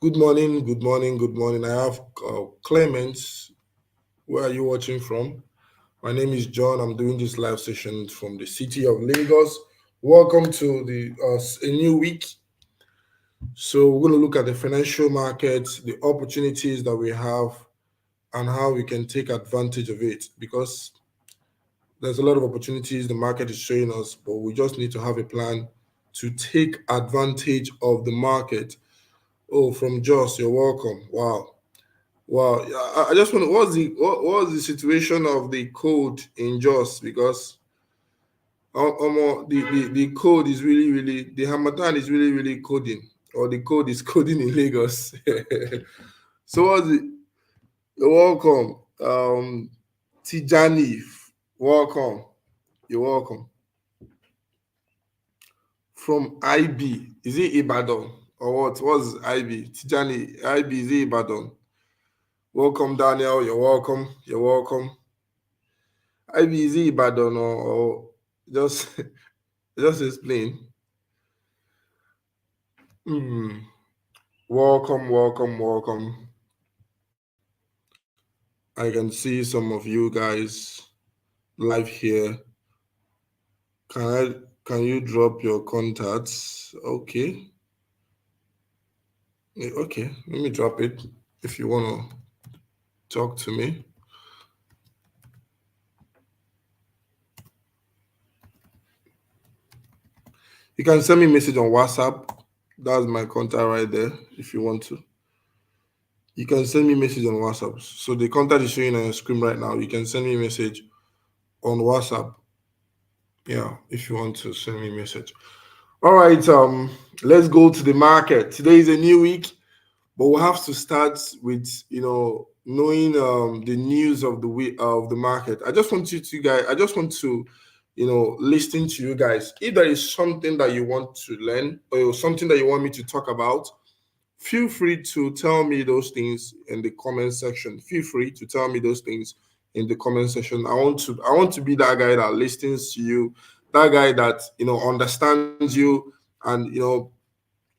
Good morning, good morning, good morning. I have Clement. Where are you watching from? My name is John. I'm doing this live session from the city of Lagos. Welcome to a new week. So we're going to look at the financial markets, the opportunities that we have, and how we can take advantage of it. Because there's a lot of opportunities the market is showing us, but we just need to have a plan to take advantage of the market. Oh, from Joss, you're welcome. Wow. Wow, yeah, I just want to. What was the situation of the code in Jos? Because the code is really the Hamatan is really coding, or the code is coding in Lagos. So what's it? You're welcome, Tijani. Welcome. You're welcome from IB. Is it Ibadan or what? What's IB? Tijani IB is it Ibadan? Welcome, Daniel. You're welcome. You're welcome. IBZ Ibadan or just just explain. Hmm. Welcome, welcome, welcome. I can see some of you guys live here. Can you drop your contacts? Okay. Okay, let me drop it if you wanna talk to me. You can send me a message on WhatsApp. That's my contact right there if you want to. You can send me a message on WhatsApp. So the contact is showing on your screen right now. You can send me a message on WhatsApp. Yeah, if you want to send me a message. All right, let's go to the market. Today is a new week, but we'll have to start with knowing the news of the week of the market. I just want you to guys. I just want to listen to you guys. If there is something that you want to learn or something that you want me to talk about, feel free to tell me those things in the comment section. Feel free to tell me those things in the comment section. I want to be that guy that listens to you, that guy that understands you, and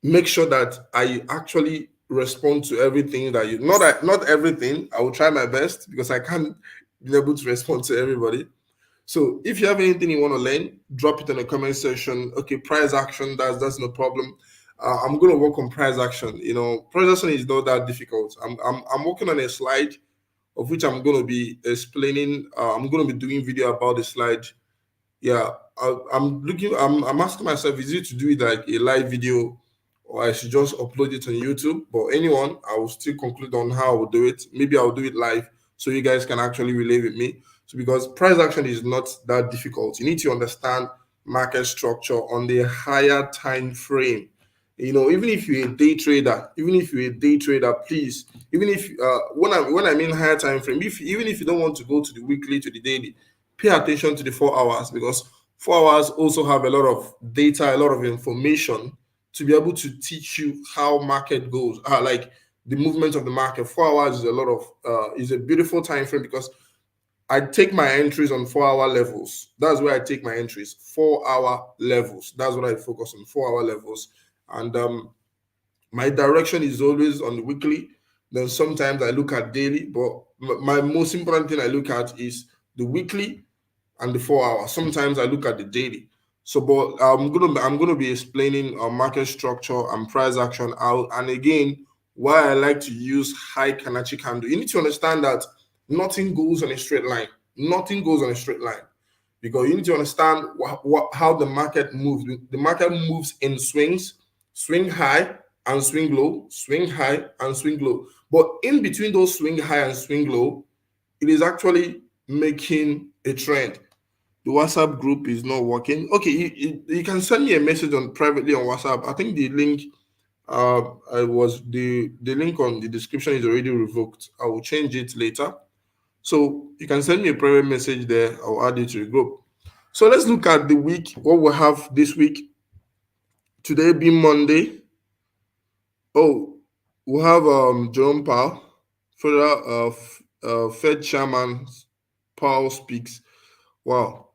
make sure that I actually respond to everything that you not everything. I will try my best because I can't be able to respond to everybody. So if you have anything you want to learn, drop it in the comment section. Okay, price action, that's no problem. I'm gonna work on price action. Price action is not that difficult. I'm working on a slide of which I'm gonna be explaining. I'm gonna be doing video about the slide. Yeah, I'm asking myself, is it to do it like a live video, or I should just upload it on YouTube? But anyone, I will still conclude on how I will do it. Maybe I'll do it live so you guys can actually relate with me. So because price action is not that difficult, you need to understand market structure on the higher time frame. Even if you're a day trader, please, even if when I mean higher time frame, even if you don't want to go to the weekly to the daily, pay attention to the 4 hours, because 4 hours also have a lot of data, a lot of information to be able to teach you how market goes, like the movement of the market. 4 hours is is a beautiful time frame because I take my entries on 4 hour levels. That's where I take my entries. 4 hour levels. That's what I focus on. 4 hour levels. And my direction is always on the weekly. Then sometimes I look at daily, but my most important thing I look at is the weekly and the 4 hours. Sometimes I look at the daily. So, but I'm gonna be explaining market structure and price action out, and again why I like to use high Kanachi candle. You need to understand that nothing goes on a straight line. Nothing goes on a straight line, because you need to understand how the market moves. The market moves in swings, swing high and swing low, swing high and swing low. But in between those swing high and swing low, it is actually making a trend. The WhatsApp group is not working. Okay, you can send me a message on privately on WhatsApp. I think the link I was the link on the description is already revoked. I will change it later. So you can send me a private message there. I'll add it to the group. So let's look at the week, what we have this week. Today being Monday. Oh, we have Jerome Powell, Fed Chairman Powell speaks. Wow,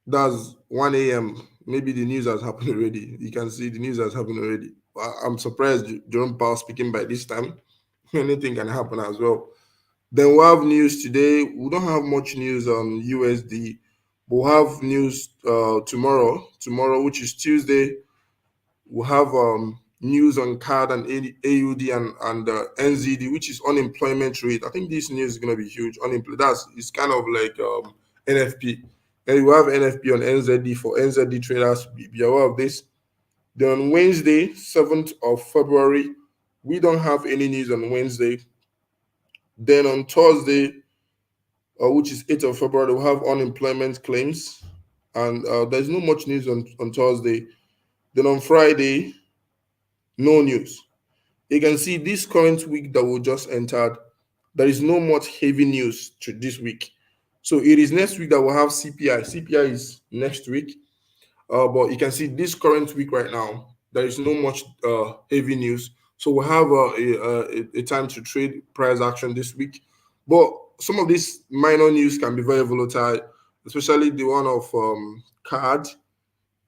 that's 1 a.m. maybe the news has happened already. You can see the news has happened already. I'm surprised Jerome Powell speaking by this time. Anything can happen as well. Then we'll have news today. We don't have much news on USD. We'll have news tomorrow. Tomorrow, which is Tuesday, we'll have news on CAD and AUD and NZD, which is unemployment rate. I think this news is going to be huge. That's it's kind of like NFP. And we have NFP on NZD for NZD traders. Be aware of this. Then on Wednesday, 7th of February, we don't have any news on Wednesday. Then on Thursday, which is 8th of February, we'll have unemployment claims. And there's not much news on Thursday. Then on Friday, no news. You can see this current week that we just entered, there is no much heavy news to this week. So it is next week that we'll have CPI. CPI is next week. But you can see this current week right now, there is no much heavy news. So we'll have a time to trade price action this week. But some of these minor news can be very volatile, especially the one of CAD,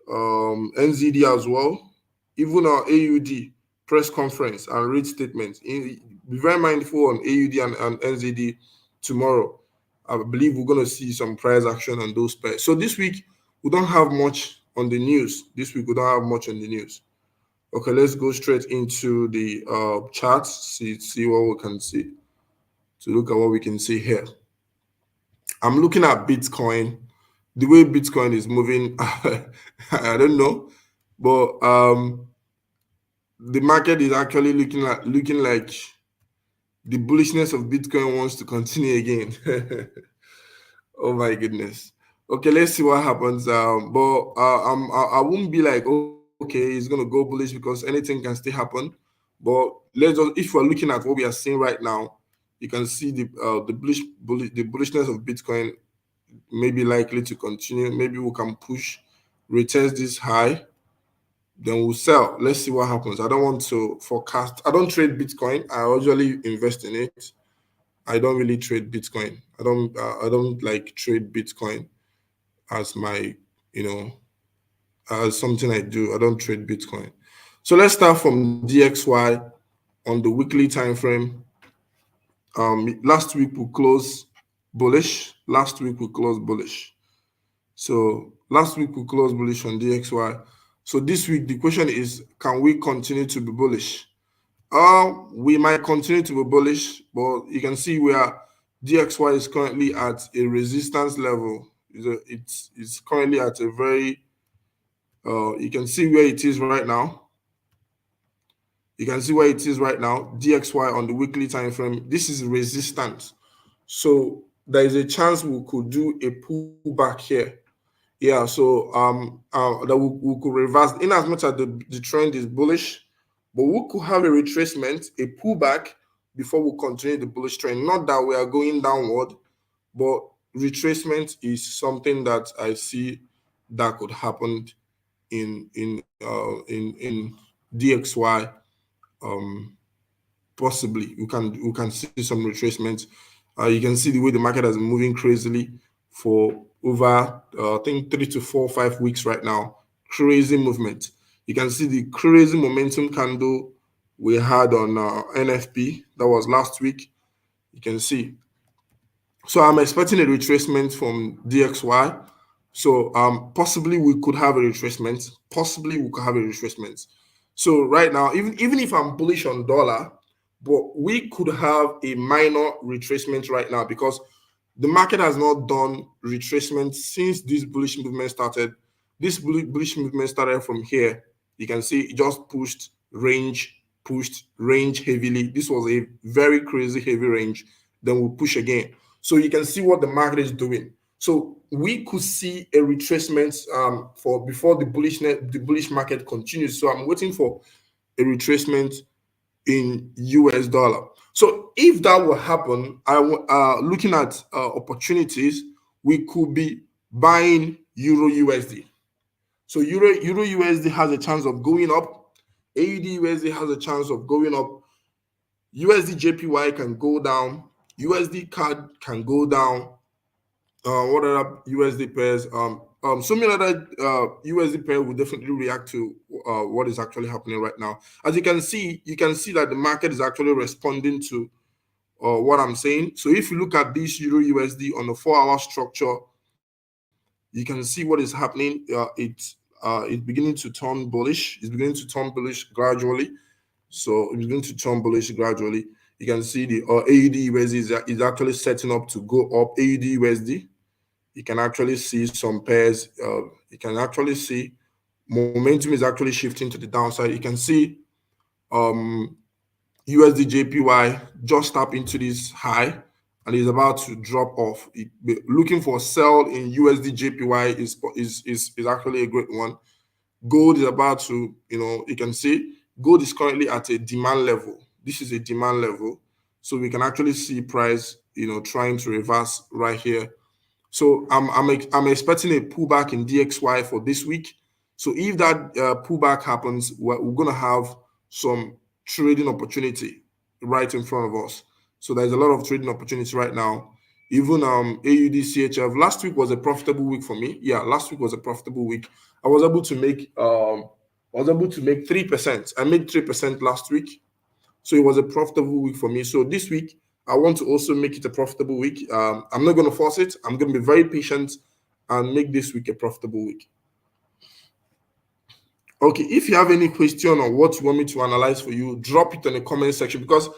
NZD as well, even our AUD press conference and rate statements. Be very mindful on AUD and NZD tomorrow. I believe we're going to see some price action on those pairs. So this week, we don't have much on the news. This week, we don't have much on the news. Okay, let's go straight into the charts, see what we can see. To look at what we can see here. I'm looking at Bitcoin. The way Bitcoin is moving, I don't know, but the market is actually looking like the bullishness of Bitcoin wants to continue again. Oh my goodness. Okay, let's see what happens. But I won't be like, okay, it's gonna go bullish because anything can still happen. But if we're looking at what we are seeing right now, you can see the bullishness of Bitcoin may be likely to continue. Maybe we can retest this high, then we'll sell. Let's see what happens. I don't want to forecast. I don't trade Bitcoin. I usually invest in it. I don't really trade Bitcoin. I don't like trade Bitcoin as my, as something I do. I don't trade Bitcoin. So let's start from DXY on the weekly time frame. Last week we closed bullish. So last week we closed bullish on DXY. So this week the question is, can we continue to be bullish? We might continue to be bullish, but you can see where DXY is currently at a resistance level. It's currently at a very you can see where it is right now. DXY on the weekly time frame. This is resistance. So there is a chance we could do a pullback here. Yeah, so that we could reverse in as much as the trend is bullish, but we could have a retracement, a pullback before we continue the bullish trend. Not that we are going downward, but retracement is something that I see that could happen in DXY. Possibly we can see some retracement. You can see the way the market has been moving crazily for over I think 3 to 4 5 weeks right now. Crazy movement. You can see the crazy momentum candle we had on NFP. That was last week. You can see. So I'm expecting a retracement from DXY. So possibly we could have a retracement. So right now, even if I'm bullish on dollar, but we could have a minor retracement right now because the market has not done retracement since this bullish movement started. This bullish movement started from here. You can see it just pushed range heavily. This was a very crazy heavy range. Then we'll push again. So you can see what the market is doing. So we could see a retracement for before the bullish market continues. So I'm waiting for a retracement in US dollar. So if that will happen, looking at opportunities, we could be buying Euro USD. So Euro USD has a chance of going up. AUD USD has a chance of going up. USD JPY can go down. USD CAD can go down. What other USD pairs? So many other USD pair will definitely react to what is actually happening right now. As you can see that the market is actually responding to what I'm saying. So if you look at this Euro USD on the 4-hour structure, you can see what is happening. It's beginning to turn bullish. It's beginning to turn bullish gradually. So it's going to turn bullish gradually. You can see the AUD USD is actually setting up to go up. AUD USD, you can actually see some pairs. You can actually see momentum is actually shifting to the downside. You can see um, USD JPY just tap into this high and is about to drop off. Looking for sell in USD JPY is actually a great one. Gold is about to, you can see gold is currently at a demand level. This is a demand level. So we can actually see price, trying to reverse right here. So I'm expecting a pullback in DXY for this week. So if that pullback happens, we're gonna have some trading opportunity right in front of us. So there's a lot of trading opportunity right now. Even AUD CHF last week was a profitable week for me. Yeah, last week was a profitable week. I was able to make 3%. I made 3% last week. So it was a profitable week for me. So this week, I want to also make it a profitable week. I'm not going to force it. I'm going to be very patient and make this week a profitable week. Okay, if you have any question on what you want me to analyze for you, drop it in the comment section because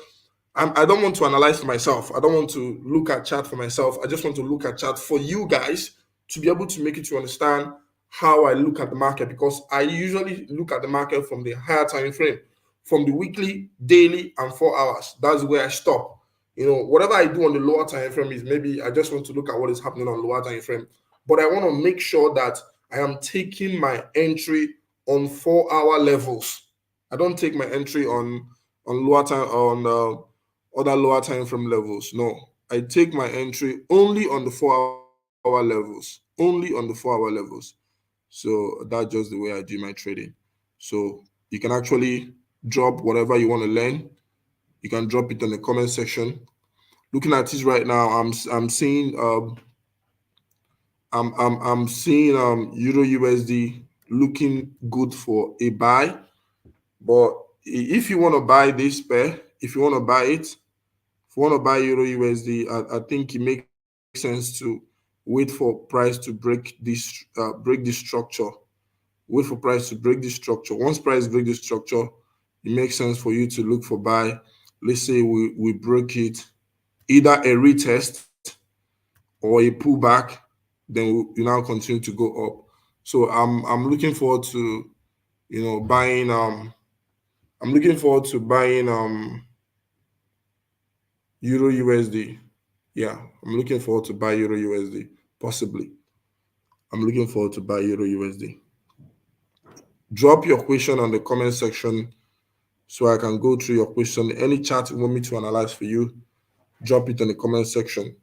I don't want to analyze for myself. I don't want to look at chart for myself. I just want to look at chart for you guys to be able to make it to understand how I look at the market because I usually look at the market from the higher time frame, from the weekly, daily, and 4 hours. That's where I stop. Whatever I do on the lower time frame is maybe I just want to look at what is happening on lower time frame. But I want to make sure that I am taking my entry on 4 hour levels. I don't take my entry on lower time on other lower time frame levels. No, I take my entry only on the 4 hour levels. Only on the 4 hour levels. So that's just the way I do my trading. So you can actually drop whatever you want to learn. You can drop it in the comment section. Looking at this right now, I'm seeing I'm seeing Euro USD looking good for a buy. But if you want to buy this pair, if you want to buy it, if you want to buy Euro USD, I think it makes sense to wait for price to break this structure. Wait for price to break this structure. Once price break this structure, it makes sense for you to look for buy. Let's say we break it, either a retest or a pullback, then we now continue to go up. So I'm looking forward to buying I'm looking forward to buying Euro USD. Yeah, I'm looking forward to buy Euro USD. Possibly. I'm looking forward to buy Euro USD. Drop your question on the comment section so I can go through your question. Any chart you want me to analyze for you, drop it in the comment section.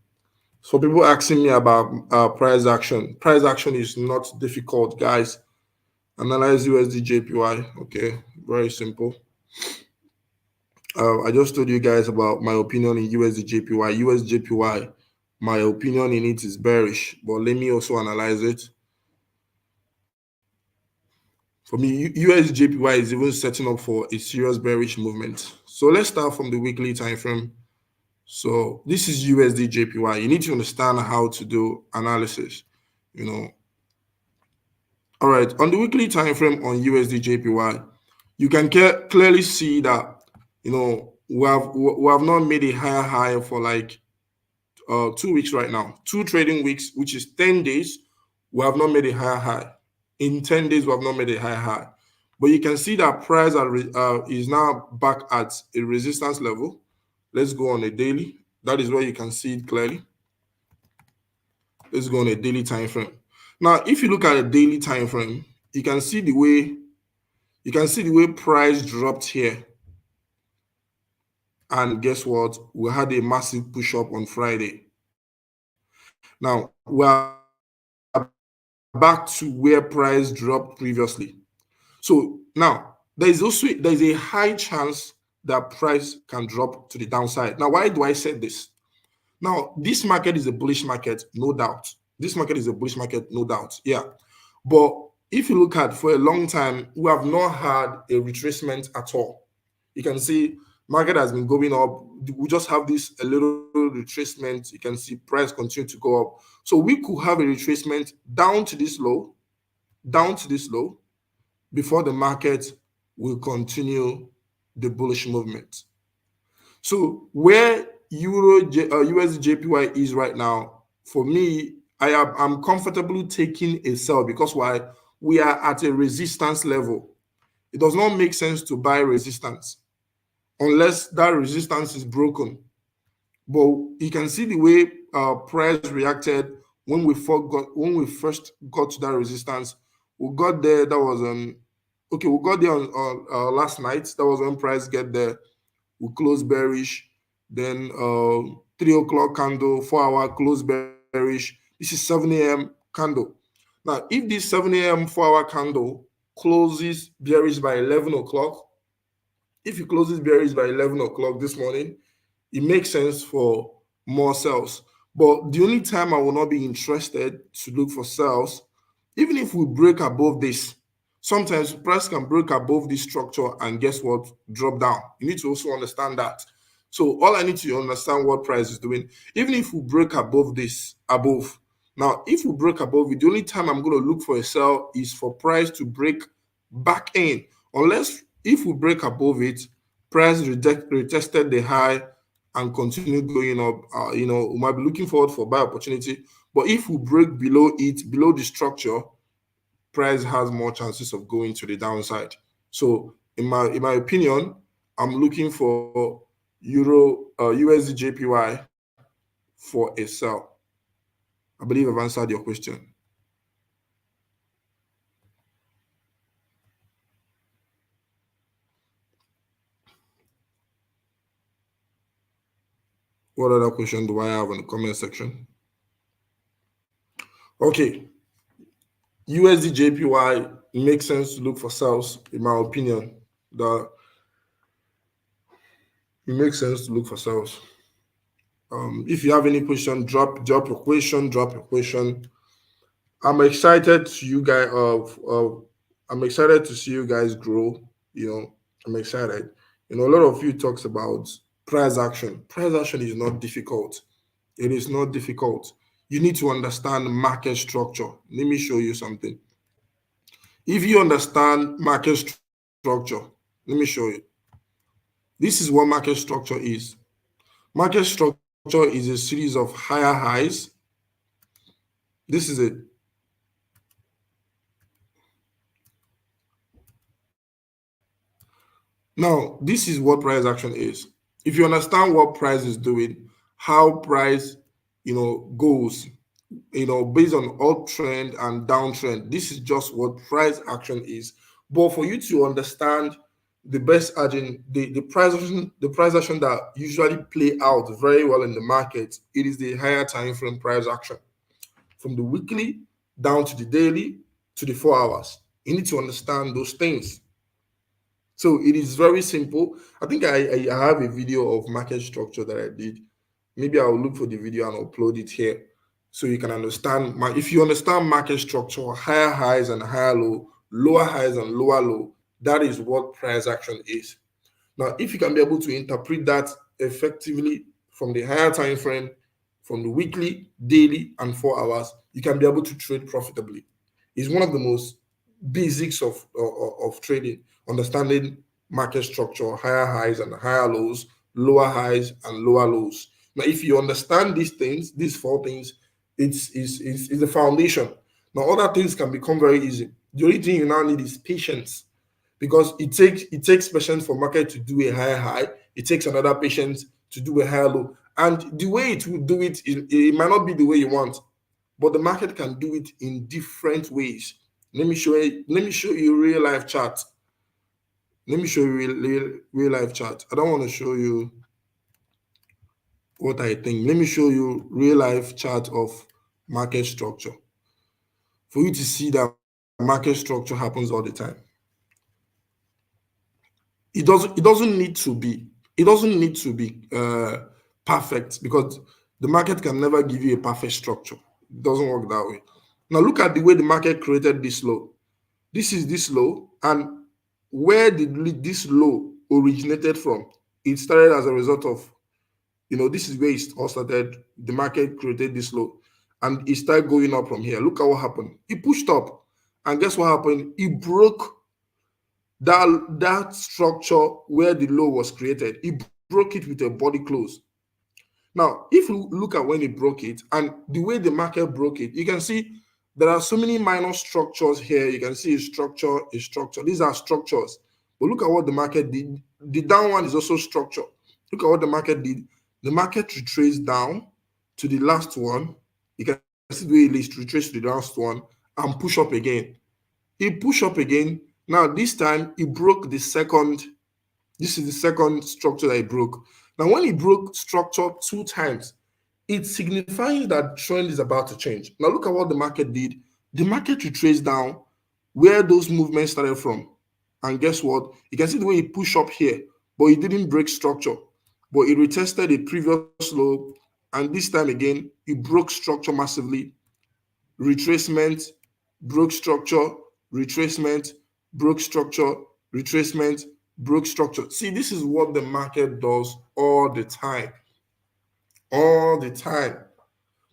So people asking me about price action. Price action is not difficult, guys. Analyze USD JPY. Okay, very simple. I just told you guys about my opinion in USD JPY. USD JPY, my opinion in it is bearish, but let me also analyze it. For me, USD JPY is even setting up for a serious bearish movement. So let's start from the weekly time frame. So this is USD JPY. You need to understand how to do analysis. All right, on the weekly time frame on USD JPY, you can clearly see that we have not made a higher high for like 2 weeks right now. 2 trading weeks, which is 10 days, we have not made a higher high. In 10 days, we have not made a higher high. But you can see that price is now back at a resistance level. Let's go on a daily. That is where you can see it clearly. Let's go on a daily time frame. Now, if you look at a daily time frame, you can see the way price dropped here. And guess what? We had a massive push up on Friday. Now, we are back to where price dropped previously. So now there's a high chance that price can drop to the downside. Now, why do I say this? Now, this market is a bullish market, no doubt. This market is a bullish market, no doubt. Yeah. But if you look at for a long time, we have not had a retracement at all. You can see market has been going up. We just have this a little retracement. You can see price continue to go up. So we could have a retracement down to this low, before the market will continue the bullish movement. So where USD JPY is right now, for me, I'm comfortably taking a sell because why? We are at a resistance level. It does not make sense to buy resistance unless that resistance is broken. But you can see the way price reacted when we first got to that resistance. We got there. That was okay. We got there on last night. That was when price get there. We close bearish. Then 3 o'clock candle, 4 hour close bearish. This is 7 a.m. candle. Now, if this 7 a.m. 4 hour candle closes bearish by 11 o'clock, if it closes bearish by 11 o'clock this morning, it makes sense for more sells. But the only time I will not be interested to look for sells, even if we break above this, sometimes price can break above this structure and guess what? Drop down. You need to also understand that. So all I need to understand what price is doing, even if we break above this, above. Now, if we break above it, the only time I'm going to look for a sell is for price to break back in. Unless if we break above it, price retested the high and continue going up, we might be looking forward for buy opportunity. But if we break below it, below the structure, price has more chances of going to the downside. So in my opinion, I'm looking for USD JPY for a sell. I believe I've answered your question. What other question do I have in the comment section? Okay. USD JPY makes sense to look for sells, in my opinion. That it makes sense to look for sells. If you have any question, drop your question. I'm excited to you guys. I'm excited to see you guys grow. I'm excited. A lot of you talks about price action. Price action is not difficult. It is not difficult. You need to understand market structure. Let me show you something. If you understand market structure, let me show you. This is what market structure is. Market structure is a series of higher highs. This is it. Now, this is what price action is. If you understand what price is doing, how price, goes, based on uptrend and downtrend, this is just what price action is. But for you to understand the best action, the price action that usually play out very well in the market, it is the higher time frame price action. From the weekly down to the daily to the 4 hours. You need to understand those things. So it is very simple. I think I have a video of market structure that I did. Maybe I'll look for the video and upload it here so you can understand. If you understand market structure, higher highs and higher low, lower highs and lower low, that is what price action is. Now, if you can be able to interpret that effectively from the higher time frame, from the weekly, daily, and 4 hours, you can be able to trade profitably. It's one of the most basics of trading, understanding market structure, higher highs and higher lows, lower highs and lower lows. Now, if you understand these things, these 4 things, it's the foundation. Now, other things can become very easy. The only thing you now need is patience, because it takes patience for market to do a higher high. It takes another patience to do a higher low, and the way it will do it, it might not be the way you want, but the market can do it in different ways. Let me show you real life chart. Let me show you real life chart. I don't want to show you what I think. Let me show you real life chart of market structure for you to see that market structure happens all the time. It doesn't need to be perfect, because The market can never give you a perfect structure. It doesn't work that way. Now look at the way the market created this low. This is this low, and where did this low originated from? It started as a result of, this is where it all started. The market created this low, and it started going up from here. Look at what happened. It pushed up, and guess what happened? It broke that structure where the low was created. It broke it with a body close. Now, if you look at when it broke it and the way the market broke it, you can see there are so many minor structures here. You can see a structure, a structure. These are structures. But look at what the market did. The down one is also structure. Look at what the market did. The market retraced down to the last one. You can see the way it retraced to the last one and push up again. It pushed up again. Now, this time it broke the second. This is the second structure that it broke. Now, when it broke structure 2 times, it signifies that trend is about to change. Now, look at what the market did. The market retraced down where those movements started from. And guess what? You can see the way it pushed up here, but it didn't break structure. But it retested a previous low. And this time again, it broke structure massively. Retracement, broke structure, retracement, broke structure, retracement, broke structure. See, this is what the market does all the time. All the time.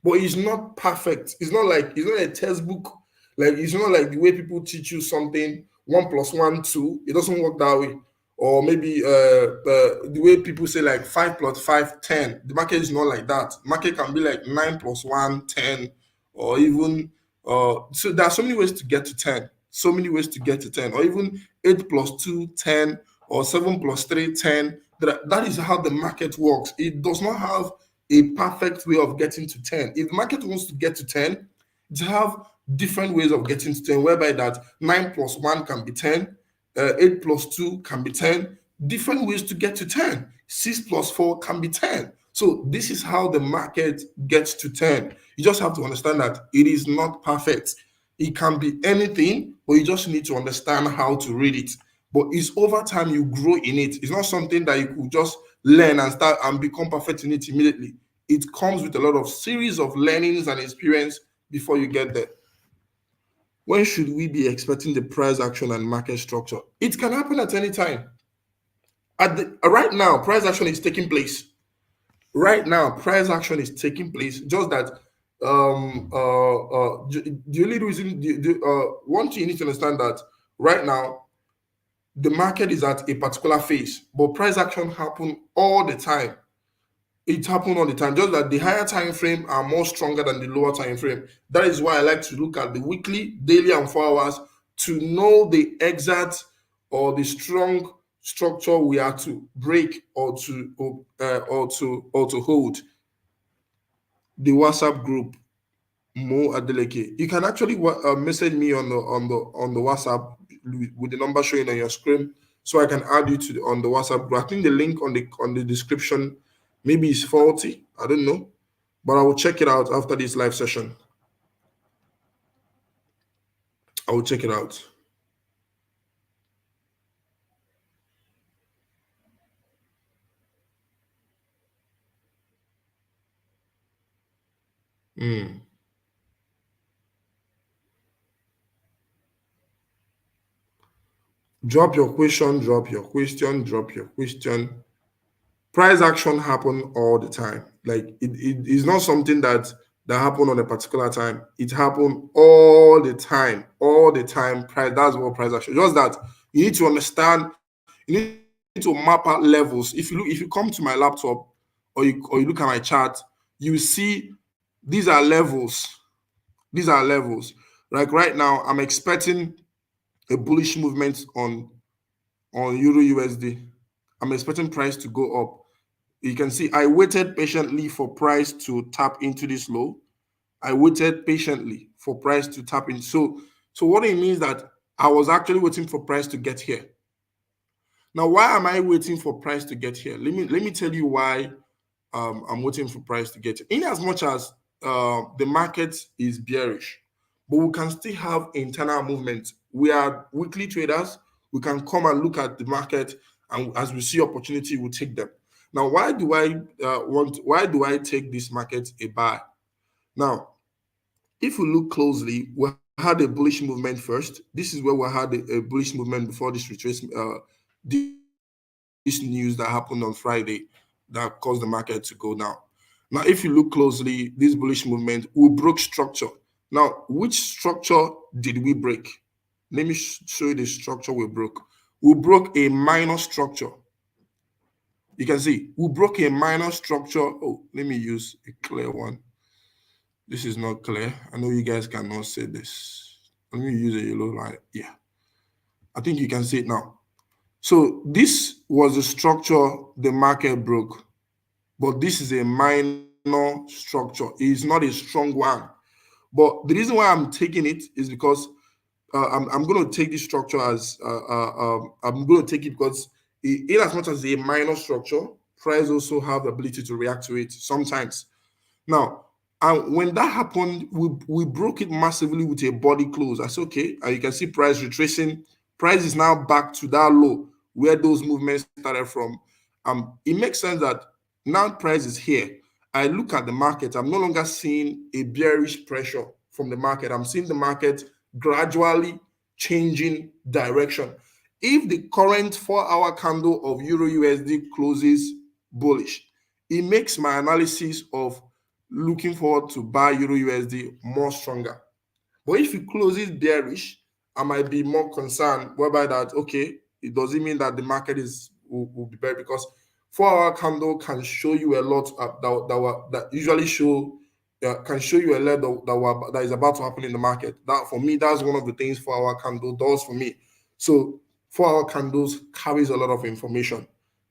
But it's not perfect. It's not a textbook. Like, it's not like the way people teach you something, 1 + 1 2. It doesn't work that way. Or maybe the way people say like 5 + 5 10. The market is not like that. Market can be like 9 + 1 10, or even so there are so many ways to get to 10. So many ways to get to 10, or even 8 + 2 10, or 7 + 3 10. That is how the market works. It does not have a perfect way of getting to 10. If the market wants to get to 10, it have different ways of getting to 10, whereby that 9 + 1 can be 10, 8 + 2 can be 10, different ways to get to 10. 6 + 4 can be 10. So this is how the market gets to 10. You just have to understand that it is not perfect. It can be anything, but you just need to understand how to read it. But it's over time you grow in it. It's not something that you could just learn and start and become perfect in it immediately. It comes with a lot of series of learnings and experience before you get there. When should we be expecting the price action and market structure? It can happen at any time. Right now, price action is taking place. Right now, price action is taking place. Just that the only reason, one thing you need to understand that right now the market is at a particular phase, but price action happen all the time. It happens all the time. Just that the higher time frame are more stronger than the lower time frame. That is why I like to look at the weekly, daily, and 4 hours to know the exact or the strong structure we are to break or to hold. The WhatsApp group, Mo Adeleke. You can actually message me on the WhatsApp with the number showing on your screen, so I can add you on the WhatsApp group. I think the link on the description maybe is faulty. I don't know, but I will check it out after this live session. I will check it out. Mm. Drop your question. Drop your question. Drop your question. Price action happen all the time. Like it is not something that happen on a particular time. It happen all the time. All the time. Price. That's what price action. Just that you need to understand. You need to map out levels. If you come to my laptop, or you look at my chart, you see these are levels. These are levels. Like right now, I'm expecting a bullish movement on Euro USD. I'm expecting price to go up. You can see I waited patiently for price to tap into this low. I waited patiently for price to tap in. So what it means that I was actually waiting for price to get here. Now, why am I waiting for price to get here? Let me tell you why I'm waiting for price to get here. In as much as the market is bearish, but we can still have internal movement. We are weekly traders. We can come and look at the market, and as we see opportunity, we take them. Now, why do I take this market a buy? Now, if we look closely, we had a bullish movement first. This is where we had a bullish movement before this retracement, this news that happened on Friday that caused the market to go down. Now, if you look closely, this bullish movement, we broke structure. Now, which structure did we break? Let me show you the structure we broke. We broke a minor structure. You can see we broke a minor structure. Oh, let me use a clear one. This is not clear. I know you guys cannot see this. Let me use a yellow line. Yeah, I think you can see it now. So this was the structure the market broke, but this is a minor structure. It's not a strong one. But the reason why I'm taking it is because I'm going to take this structure as I'm going to take it because in as much as a minor structure, price also have the ability to react to it sometimes. Now, and when that happened, we broke it massively with a body close. I said, okay, and you can see price retracing. Price is now back to that low where those movements started from. It makes sense that now price is here. I look at the market, I'm no longer seeing a bearish pressure from the market. I'm seeing the market gradually changing direction. If the current 4-hour candle of Euro USD closes bullish, it makes my analysis of looking forward to buy Euro USD more stronger. But if it closes bearish, I might be more concerned whereby that, okay, it doesn't mean that the market will be bearish because 4-hour candle can show you a lot that usually show can show you a lot that is about to happen in the market. That for me, that's one of the things 4-hour candle does for me. So 4-hour candles carries a lot of information.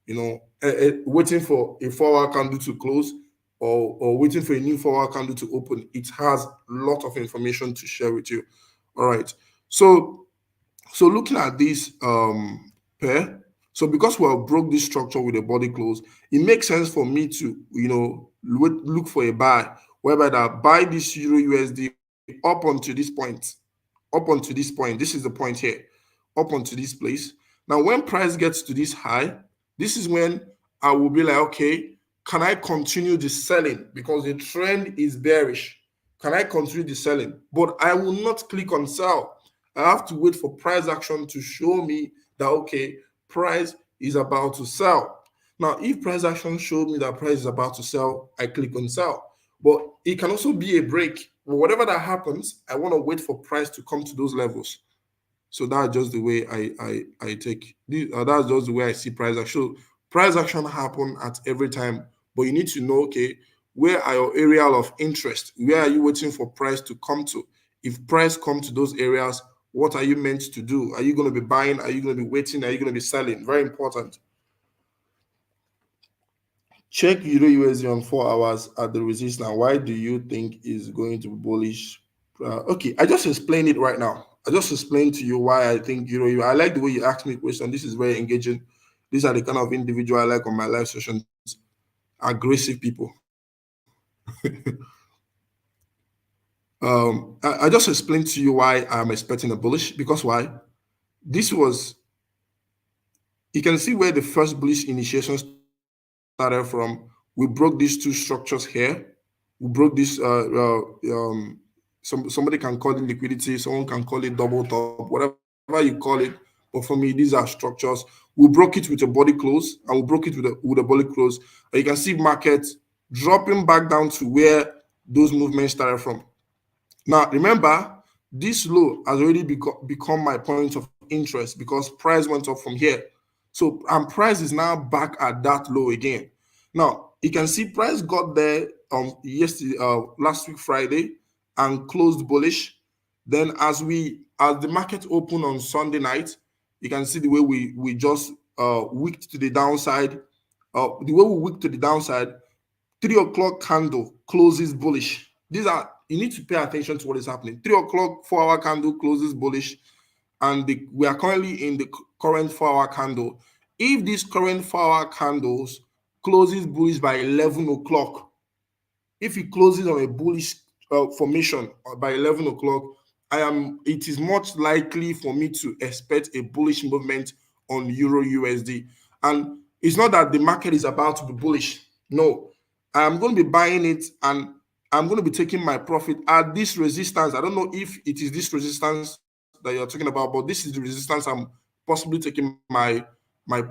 Waiting for a 4-hour candle to close or waiting for a new 4-hour candle to open, it has a lot of information to share with you. All right. So looking at this pair, so because we have broke this structure with a body close, it makes sense for me to look for a buy, whereby that buy this Euro USD up onto this point, up onto this point. This is the point here, up onto this place. Now, when price gets to this high, this is when I will be like, okay, can I continue the selling because the trend is bearish? Can I continue the selling? But I will not click on sell. I have to wait for price action to show me that, okay, price is about to sell. Now, if price action showed me that price is about to sell, I click on sell. But it can also be a break. But whatever that happens, I want to wait for price to come to those levels. So that's just the way I take. That's just the way I see price action. Price action happen at every time, but you need to know, okay, where are your area of interest? Where are you waiting for price to come to? If price come to those areas, what are you meant to do? Are you going to be buying? Are you going to be waiting? Are you going to be selling? Very important. Check Euro USD on 4 hours at the resistance. Why do you think is going to be bullish? Okay, I just explained it right now. I just explained to you why I think Euro. I like the way you asked me a question. This is very engaging. These are the kind of individual I like on my live sessions. Aggressive people. I just explained to you why I'm expecting a bullish because why? This was. You can see where the first bullish initiation started from. We broke these two structures here. We broke this. Somebody can call it liquidity. Someone can call it double top. Whatever you call it. But for me, these are structures. We broke it with a body close, and we broke it with a body close. And you can see market dropping back down to where those movements started from. Now, remember, this low has already become my point of interest because price went up from here. So, and price is now back at that low again. Now, you can see price got there yesterday, last week Friday, and closed bullish. Then, as the market opened on Sunday night, you can see the way we just wicked to the downside. The way we wicked to the downside, 3 o'clock candle closes bullish. You need to pay attention to what is happening. 3 o'clock 4-hour candle closes bullish, and we are currently in the current 4-hour candle. If this current 4-hour candles closes bullish by 11 o'clock, if it closes on a bullish formation by 11 o'clock, it is much likely for me to expect a bullish movement on Euro USD. And It's not that the market is about to be bullish. No, I'm going to be buying it and I'm going to be taking my profit at this resistance. I don't know if it is this resistance that you're talking about, but this is the resistance I'm possibly taking my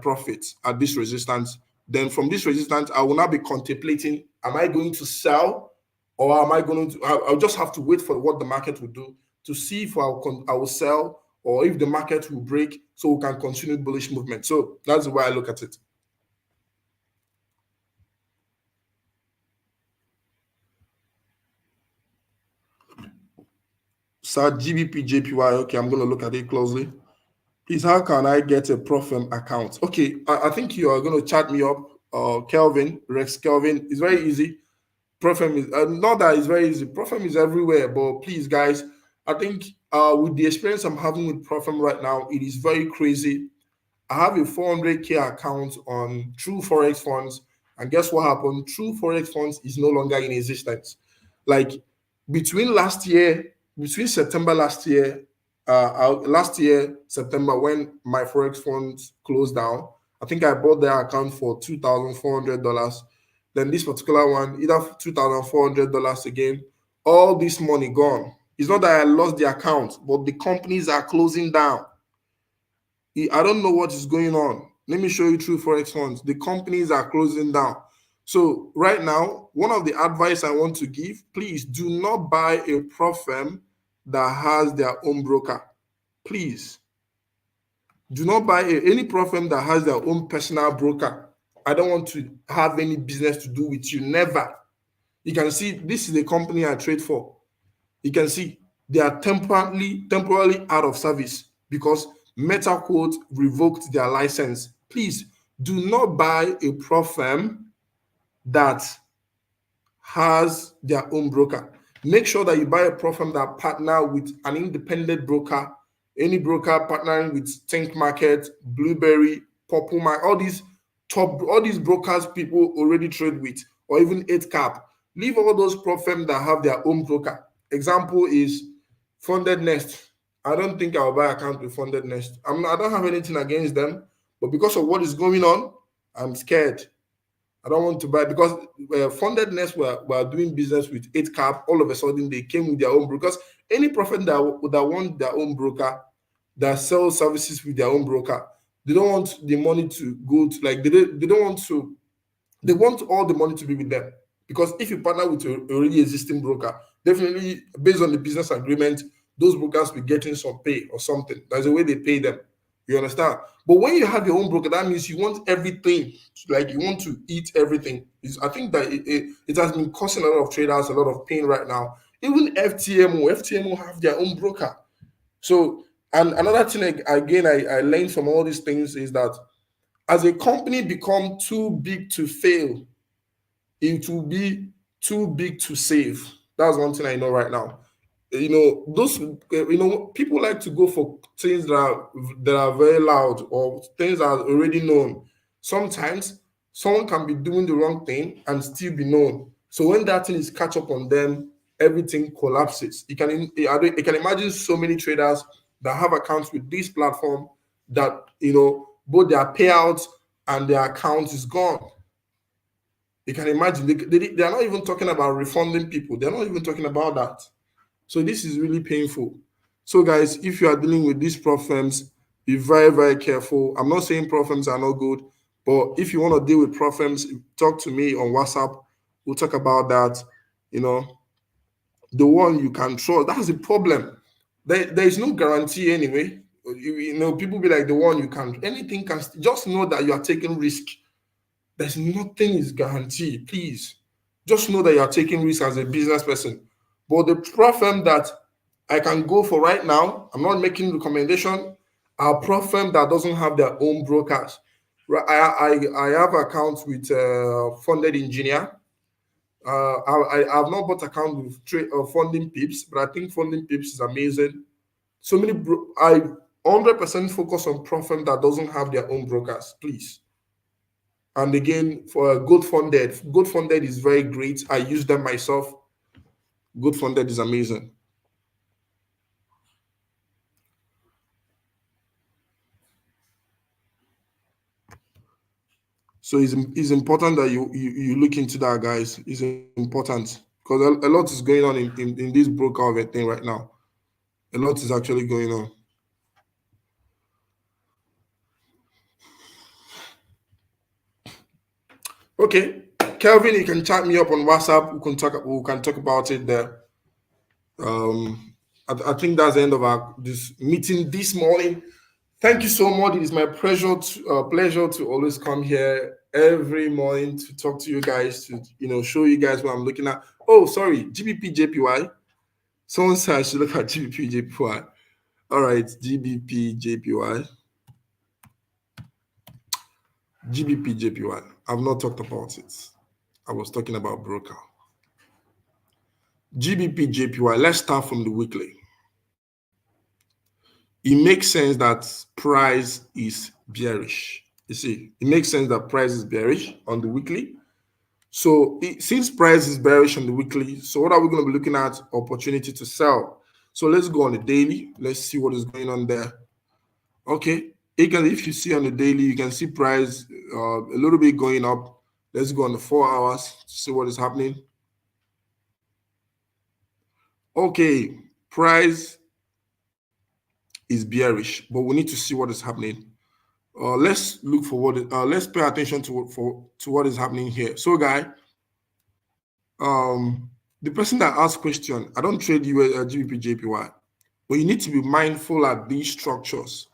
profit at this resistance. Then from this resistance, I will now be contemplating: am I going to sell, or am I going to? I'll just have to wait for what the market will do to see if I will sell, or if the market will break, so we can continue bullish movement. So that's the way I look at it. Sir GBP JPY. Okay, I'm going to look at it closely. Please, how can I get a Profem account? Okay, I think you are going to chat me up, Kelvin, Rex Kelvin. It's very easy. Profem is not that it's very easy. Profem is everywhere, but please, guys, I think with the experience I'm having with Profem right now, it is very crazy. I have a 400K account on True Forex Funds, and guess what happened? True Forex Funds is no longer in existence. Like between last year, between September last year September, when my Forex funds closed down, I think I bought their account for $2,400. Then this particular one, either $2,400 again. All this money gone. It's not that I lost the account, but the companies are closing down. I don't know what is going on. Let me show you True Forex funds. The companies are closing down. So right now, one of the advice I want to give: please do not buy a prop firm that has their own broker. Please do not buy any prop firm that has their own personal broker. I don't want to have any business to do with you. Never. You can see this is the company I trade for. You can see they are temporarily out of service because MetaQuote revoked their license. Please do not buy a prop firm that has their own broker. Make sure that you buy a prop firm that partner with an independent broker. Any broker partnering with Think Market, Blueberry, Purple Market, all these brokers people already trade with, or even 8cap. Leave all those prop firms that have their own broker. Example is Funded Nest. I don't think I'll buy account with Funded Nest. I don't have anything against them, but because of what is going on, I'm scared. I don't want to buy because Funded Nest were doing business with 8cap. All of a sudden, they came with their own broker. Because any profit that want their own broker, that sells services with their own broker, they don't want the money to go to, like, they don't want to, they want all the money to be with them. Because if you partner with a already existing broker, definitely based on the business agreement, those brokers will be getting some pay or something. That's the way they pay them. You understand? But when you have your own broker, that means you want everything, like you want to eat everything. I think that it has been causing a lot of traders a lot of pain right now. Even FTMO have their own broker. So, and another thing again, I learned from all these things is that as a company become too big to fail, it will be too big to save. That's one thing I know right now. Those people like to go for things that are very loud, or things that are already known. Sometimes someone can be doing the wrong thing and still be known. So when that thing is catch up on them, everything collapses. You can imagine so many traders that have accounts with this platform that both their payouts and their account is gone. You can imagine they are not even talking about refunding people. They're not even talking about that. So this is really painful. So guys, if you are dealing with these prop firms, be very, very careful. I'm not saying prop firms are not good, but if you want to deal with prop firms, talk to me on WhatsApp. We'll talk about that. The one you can trust. That's the problem. There is no guarantee anyway. People be like, the one you can, anything can, just know that you are taking risk. There's nothing is guaranteed. Please, just know that you are taking risk as a business person. But the prop firm that I can go for right now, I'm not making recommendation, are prop firm that doesn't have their own brokers. I have accounts with Funded Engineer. I have not bought account with Funding Pips, but I think Funding Pips is amazing. So many, I 100% focus on prop firm that doesn't have their own brokers, please. And again, for Good Funded is very great. I use them myself. Good Funded is amazing. So it's important that you look into that, guys. It's important because a lot is going on in this broker of a thing right now. A lot is actually going on. Okay, Kelvin, you can chat me up on WhatsApp. We can talk about it there. I think that's the end of our this meeting this morning. Thank you so much. It is my pleasure to always come here every morning to talk to you guys, to show you guys what I'm looking at. Oh, sorry, GBP JPY. Someone said I should look at GBP JPY. All right, GBP JPY. GBP JPY. I've not talked about it. I was talking about broker. GBP JPY. Let's start from the weekly. It makes sense that price is bearish. You see, it makes sense that price is bearish on the weekly. So since price is bearish on the weekly, so what are we going to be looking at? Opportunity to sell. So let's go on the daily. Let's see what is going on there. Okay, if you see on the daily, you can see price a little bit going up. Let's go on the 4 hours to see what is happening. Okay, price is bearish, but we need to see what is happening. Let's look for let's pay attention to what is happening here. So, guy, the person that asked question, I don't trade GBP JPY, but you need to be mindful at these structures.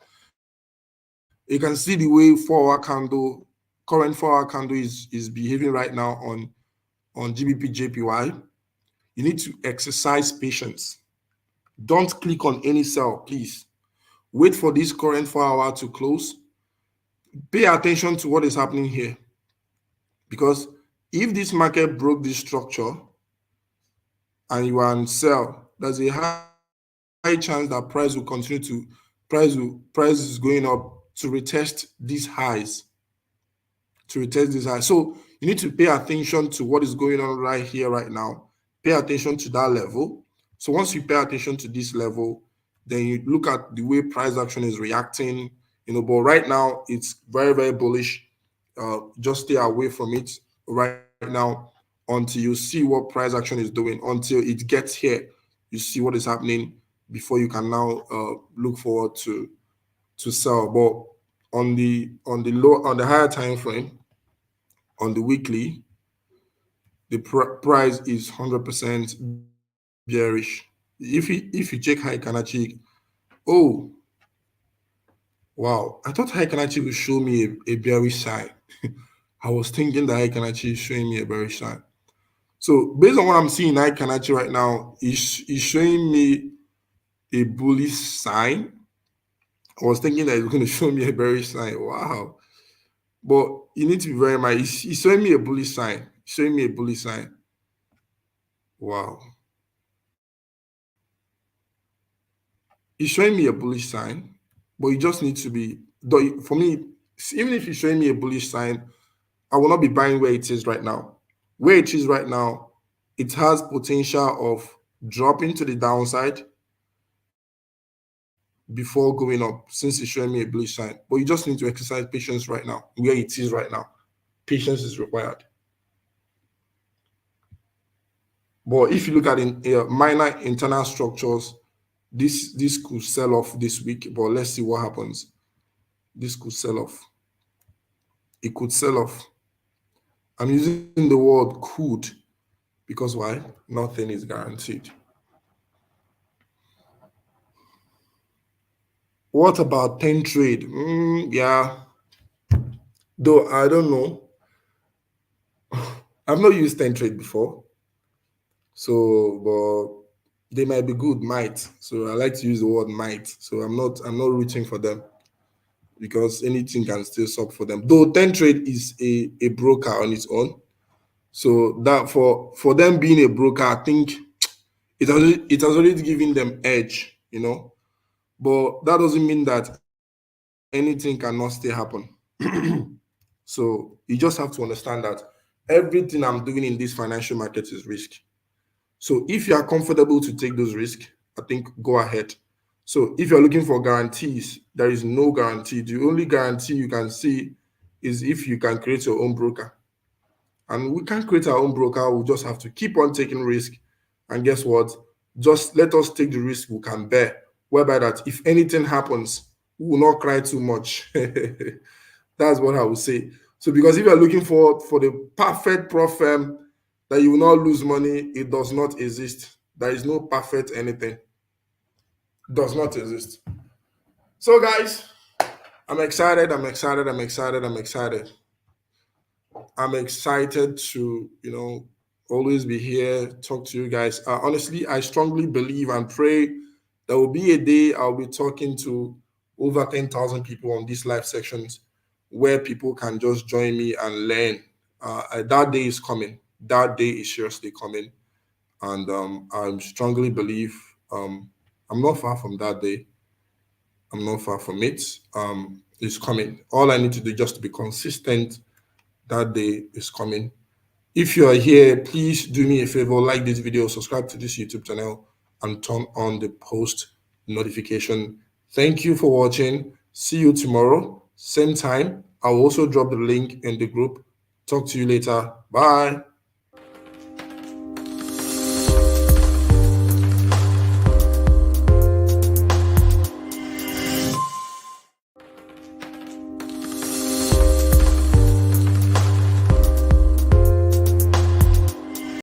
You can see the way current 4 hour candle is behaving right now on GBP JPY. You need to exercise patience. Don't click on any sell, please. Wait for this current 4 hour to close. Pay attention to what is happening here. Because if this market broke this structure and you are on sell, there's a high chance that price will continue to price is going up to retest these highs. So you need to pay attention to what is going on right here, right now. Pay attention to that level. So once you pay attention to this level, then you look at the way price action is reacting. But right now it's very, very bullish. Just stay away from it right now until you see what price action is doing. Until it gets here, you see what is happening before you can now look forward to sell. But on the higher time frame, on the weekly, the price is 100% bearish. If you check high Kanachi, oh wow, I thought high Kanachi would show me a bearish sign. I was thinking that high Kanachi is showing me a bearish sign. So based on what I'm seeing, high Kanachi right now is showing me a bullish sign. I was thinking that it's going to show me a bearish sign. Wow. But you need to be very mindful. He's showing me a bullish sign. Showing me a bullish sign. Wow. He's showing me a bullish sign, but you just need to be, for me, even if he's showing me a bullish sign, I will not be buying where it is right now. Where it is right now, it has potential of dropping to the downside before going up, since it's showing me a bullish sign. But you just need to exercise patience right now, where it is right now. Patience is required. But if you look at minor internal structures, this could sell off this week, but let's see what happens. This could sell off. It could sell off. I'm using the word could because why? Nothing is guaranteed. What about 10 trade? Yeah. Though I don't know. I've not used 10 trade before. So, but they might be good, might. So I like to use the word might. So I'm not rooting for them because anything can still sub for them. Though 10 trade is a broker on its own. So that for them being a broker, I think it has already given them edge, But that doesn't mean that anything cannot still happen. So you just have to understand that everything I'm doing in this financial market is risk. So if you are comfortable to take those risks, I think go ahead. So if you're looking for guarantees, there is no guarantee. The only guarantee you can see is if you can create your own broker. And we can't create our own broker. We just have to keep on taking risk. And guess what? Just let us take the risk we can bear. Whereby that if anything happens, we will not cry too much. That's what I would say. So because if you're looking for the perfect prop firm that you will not lose money, it does not exist. There is no perfect anything. Does not exist. So guys, I'm excited. I'm excited. I'm excited. I'm excited. I'm excited to, always be here, talk to you guys. Honestly, I strongly believe and pray there will be a day I'll be talking to over 10,000 people on these live sections where people can just join me and learn. That day is coming. That day is seriously coming. And I strongly believe I'm not far from that day. I'm not far from it. It's coming. All I need to do just to be consistent. That day is coming. If you are here, please do me a favor, like this video, subscribe to this YouTube channel, and turn on the post notification. Thank you for watching. See you tomorrow, same time. I'll also drop the link in the group. Talk to you later. Bye.